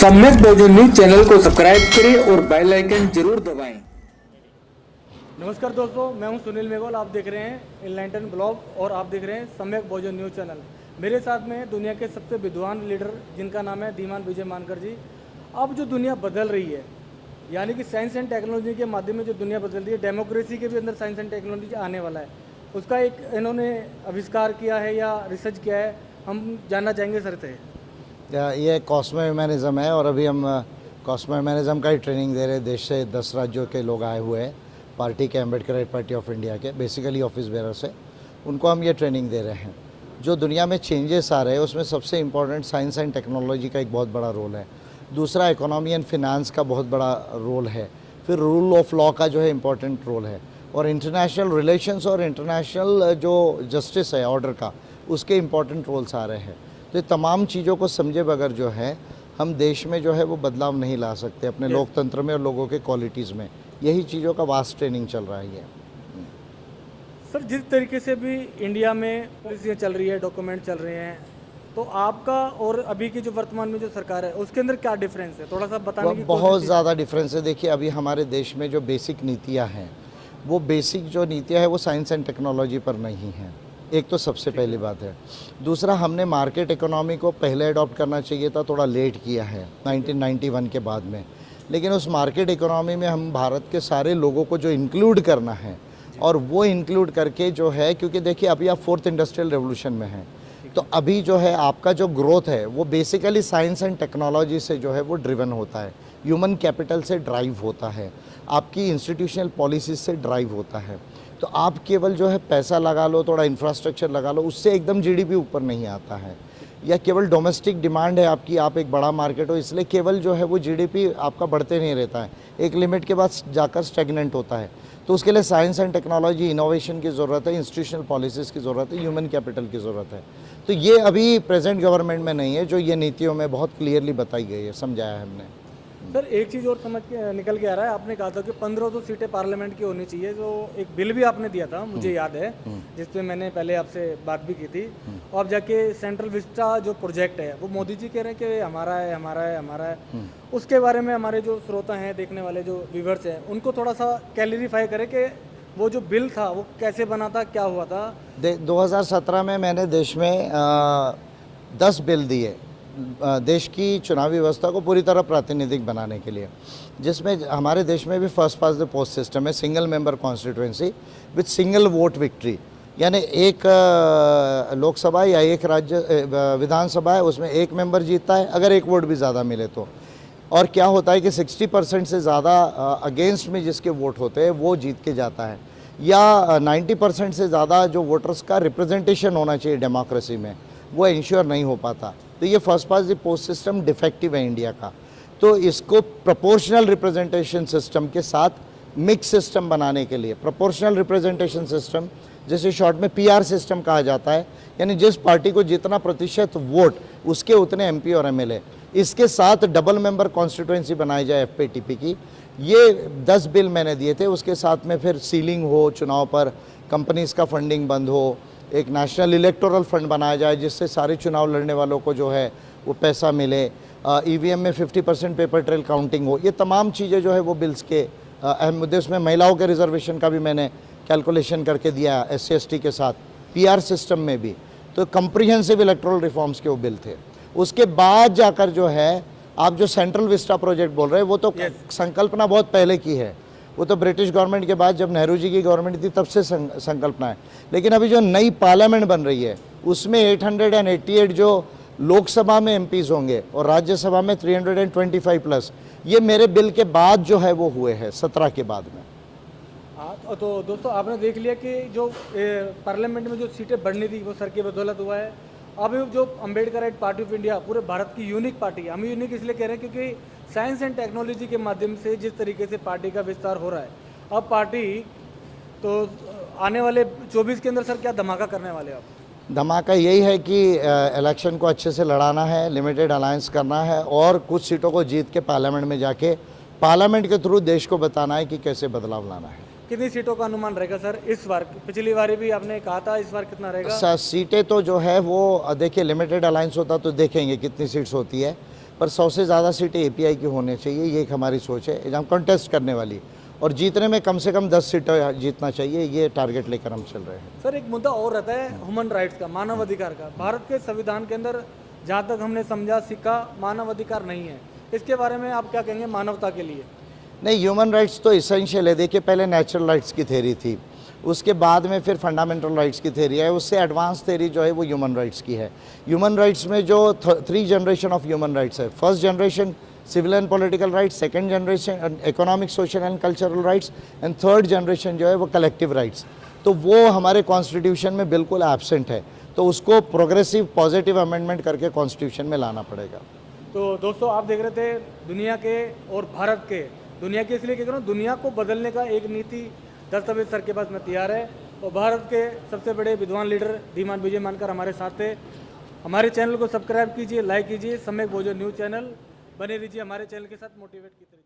सम्यक भोजन news channel को सब्सक्राइब करें और बेल आइकन जरूर दबाएं। नमस्कार दोस्तों, मैं हूं सुनील मेघवाल। आप देख रहे हैं इनलाइटन ब्लॉग और आप देख रहे हैं सम्यक भोजन न्यूज चैनल। मेरे साथ में दुनिया के सबसे विद्वान लीडर जिनका नाम है धीमान विजय मानकर जी। अब जो दुनिया बदल रही है, यानी कि साइंस एंड टेक्नोलॉजी के माध्यम में जो दुनिया बदल रही है, डेमोक्रेसी के भी अंदर साइंस एंड टेक्नोलॉजी आने वाला है, उसका एक इन्होंने आविष्कार किया है या रिसर्च किया है, हम जानना चाहेंगे सर से। ये कॉस्मो ह्यूमैनिज्म है और अभी हम कॉस्मो ह्यूमैनिज्म का ही ट्रेनिंग दे रहे हैं। देश से 10 राज्यों के लोग आए हुए हैं, पार्टी के, अम्बेडकर पार्टी ऑफ इंडिया के, बेसिकली ऑफिस बेरर से। उनको हम ये ट्रेनिंग दे रहे हैं। जो दुनिया में चेंजेस आ रहे हैं उसमें सबसे इम्पॉर्टेंट साइंस एंड टेक्नोलॉजी का एक बहुत बड़ा रोल है। दूसरा इकोनॉमी एंड फिनांस का बहुत बड़ा रोल है। फिर रूल ऑफ लॉ का जो है इम्पॉर्टेंट रोल है, और इंटरनेशनल रिलेशंस और इंटरनेशनल जो जस्टिस है ऑर्डर का, उसके इम्पॉर्टेंट रोल्स आ रहे हैं। तो ये तमाम चीज़ों को समझे बगैर जो है हम देश में जो है वो बदलाव नहीं ला सकते अपने लोकतंत्र में और लोगों के क्वालिटीज़ में। यही चीज़ों का वास्ट ट्रेनिंग चल रहा है। सर, जिस तरीके से भी इंडिया में पॉलिसियाँ चल रही है, डॉक्यूमेंट चल रहे हैं, तो आपका और अभी की जो वर्तमान में जो सरकार है उसके अंदर क्या डिफरेंस है, थोड़ा सा बताने की बहुत ज़्यादा डिफरेंस है। देखिए, अभी हमारे देश में जो बेसिक नीतियाँ हैं, वो बेसिक जो नीतियाँ हैं वो साइंस एंड टेक्नोलॉजी पर नहीं हैं। एक तो सबसे पहली बात है। दूसरा, हमने मार्केट इकोनॉमी को पहले अडॉप्ट करना चाहिए था, थोड़ा लेट किया है 1991 के बाद में। लेकिन उस मार्केट इकोनॉमी में हम भारत के सारे लोगों को जो इंक्लूड करना है, और वो इंक्लूड करके जो है, क्योंकि देखिए अभी आप 4th इंडस्ट्रियल रेवोल्यूशन में हैं, तो अभी जो है आपका जो ग्रोथ है वो बेसिकली साइंस एंड टेक्नोलॉजी से जो है वो ड्रिवन होता है, ह्यूमन कैपिटल से ड्राइव होता है, आपकी इंस्टीट्यूशनल पॉलिसीज से ड्राइव होता है। तो आप केवल जो है पैसा लगा लो, थोड़ा इंफ्रास्ट्रक्चर लगा लो, उससे एकदम जीडीपी ऊपर नहीं आता है। या केवल डोमेस्टिक डिमांड है आपकी, आप एक बड़ा मार्केट हो, इसलिए केवल जो है वो जीडीपी आपका बढ़ते नहीं रहता है, एक लिमिट के बाद जाकर स्टेगनेंट होता है। तो उसके लिए साइंस एंड टेक्नोलॉजी, इनोवेशन की ज़रूरत है, इंस्टीट्यूशनल पॉलिसीज़ की ज़रूरत है, ह्यूमन कैपिटल की ज़रूरत है। तो ये अभी प्रेजेंट गवर्नमेंट में नहीं है, जो ये नीतियों में बहुत क्लियरली बताई गई है, समझाया है हमने। सर, एक चीज़ और समझ के निकल के आ रहा है, आपने कहा था कि 1500 सीटें पार्लियामेंट की होनी चाहिए, जो एक बिल भी आपने दिया था, मुझे याद है, जिस पे मैंने पहले आपसे बात भी की थी। और अब जाके सेंट्रल विस्टा जो प्रोजेक्ट है वो मोदी जी कह रहे हैं कि हमारा है, हमारा है, हमारा है। उसके बारे में हमारे जो श्रोता हैं, देखने वाले जो व्यूवर्स हैं, उनको थोड़ा सा क्लैरिफाई करें कि वो जो बिल था वो कैसे बना था, क्या हुआ था। 2017 में मैंने देश में 10 बिल दिए देश की चुनावी व्यवस्था को पूरी तरह प्रातिनिधिक बनाने के लिए, जिसमें हमारे देश में भी first past the post system है, single member constituency with single vote victory. यानी एक लोकसभा या एक राज्य विधानसभा है, उसमें एक मेंबर जीतता है अगर एक वोट भी ज़्यादा मिले तो। और क्या होता है कि 60% से ज़्यादा अगेंस्ट में जिसके वोट होते हैं वो जीत के जाता है, या 90% से ज़्यादा जो वोटर्स का रिप्रेजेंटेशन होना चाहिए डेमोक्रेसी में, वो इंश्योर नहीं हो पाता। तो ये first past the post system defective है इंडिया का। तो इसको प्रोपोर्शनल रिप्रेजेंटेशन सिस्टम के साथ मिक्स सिस्टम बनाने के लिए, प्रोपोर्शनल रिप्रेजेंटेशन सिस्टम जिसे शॉर्ट में पीआर सिस्टम कहा जाता है, यानी जिस पार्टी को जितना प्रतिशत वोट उसके उतने एमपी और एमएलए, इसके साथ डबल मेंबर कॉन्स्टिट्यूएंसी बनाई जाए एफपीटीपी की। ये 10 बिल मैंने दिए थे। उसके साथ में फिर सीलिंग हो चुनाव पर, कंपनीज का फंडिंग बंद हो, एक नेशनल इलेक्टोरल फंड बनाया जाए जिससे सारे चुनाव लड़ने वालों को जो है वो पैसा मिले, ईवीएम में 50% पेपर ट्रेल काउंटिंग हो। ये तमाम चीज़ें जो है वो बिल्स के अहम मुद्दे। उसमें महिलाओं के रिजर्वेशन का भी मैंने कैलकुलेशन करके दिया, SC/ST के साथ, पीआर सिस्टम में भी। तो कम्प्रीहेंसिव इलेक्टोरल रिफॉर्म्स के वो बिल थे। उसके बाद जाकर जो है आप जो सेंट्रल विस्टा प्रोजेक्ट बोल रहे हैं, वो तो संकल्पना बहुत पहले की है, वो तो ब्रिटिश गवर्नमेंट के बाद जब नेहरू जी की गवर्नमेंट थी तब से संकल्पना है। लेकिन अभी जो नई पार्लियामेंट बन रही है उसमें 888 जो लोकसभा में एमपीज होंगे और राज्यसभा में 325 प्लस, ये मेरे बिल के बाद जो है वो हुए हैं, 17 के बाद में। हाँ, तो दोस्तों आपने देख लिया कि जो पार्लियामेंट में जो सीटें बढ़नी थी वो सर की बदौलत हुआ है। अब जो अम्बेडकर पार्टी ऑफ इंडिया पूरे भारत की यूनिक पार्टी, हम यूनिक इसलिए कह रहे हैं क्योंकि साइंस एंड टेक्नोलॉजी के माध्यम से जिस तरीके से पार्टी का विस्तार हो रहा है, अब पार्टी तो आने वाले 24 के अंदर सर क्या धमाका करने वाले आप? धमाका यही है कि इलेक्शन को अच्छे से लड़ाना है, लिमिटेड अलायंस करना है, और कुछ सीटों को जीत के पार्लियामेंट में जाके पार्लियामेंट के थ्रू देश को बताना है कि कैसे बदलाव लाना है। कितनी सीटों का अनुमान रहेगा सर इस बार? पिछली बार भी आपने कहा था, इस बार कितना रहेगा? सीटें तो जो है वो देखिए लिमिटेड अलायंस होता तो देखेंगे कितनी सीट्स होती है, पर 100 से ज़्यादा सीटें एपीआई की होनी चाहिए, ये एक हमारी सोच है। हम कंटेस्ट करने वाली और जीतने में कम से कम 10 सीटें जीतना चाहिए, ये टारगेट लेकर हम चल रहे हैं। सर एक मुद्दा और रहता है ह्यूमन राइट्स का, मानव अधिकार का। भारत के संविधान के अंदर जहाँ तक हमने समझा सीखा मानव अधिकार नहीं है, इसके बारे में आप क्या कहेंगे मानवता के लिए? नहीं, ह्यूमन राइट्स तो इसेंशियल है। देखिए, पहले नेचुरल राइट्स की थ्योरी थी, उसके बाद में फिर फंडामेंटल राइट्स की थ्योरी है, उससे एडवांस थ्योरी जो है वो ह्यूमन राइट्स की है। ह्यूमन राइट्स में जो 3 जनरेशन ऑफ ह्यूमन राइट्स है, first generation civil and political rights, second generation economic social and cultural rights and third generation जो है वो कलेक्टिव राइट्स। तो वो हमारे कॉन्स्टिट्यूशन में बिल्कुल एब्सेंट है, तो उसको प्रोग्रेसिव पॉजिटिव अमेंडमेंट करके कॉन्स्टिट्यूशन में लाना पड़ेगा। तो दोस्तों आप देख रहे थे दुनिया के और भारत के, दुनिया के इसलिए कह रहा हूँ, दुनिया को बदलने का एक नीति दस्तावेज सर के पास में तैयार है और भारत के सबसे बड़े विद्वान लीडर धीमान विजय मानकर हमारे साथ थे। हमारे चैनल को सब्सक्राइब कीजिए, लाइक कीजिए, सम्यक भोजन न्यूज़ चैनल बने रहिए हमारे चैनल के साथ, मोटिवेट कीजिए।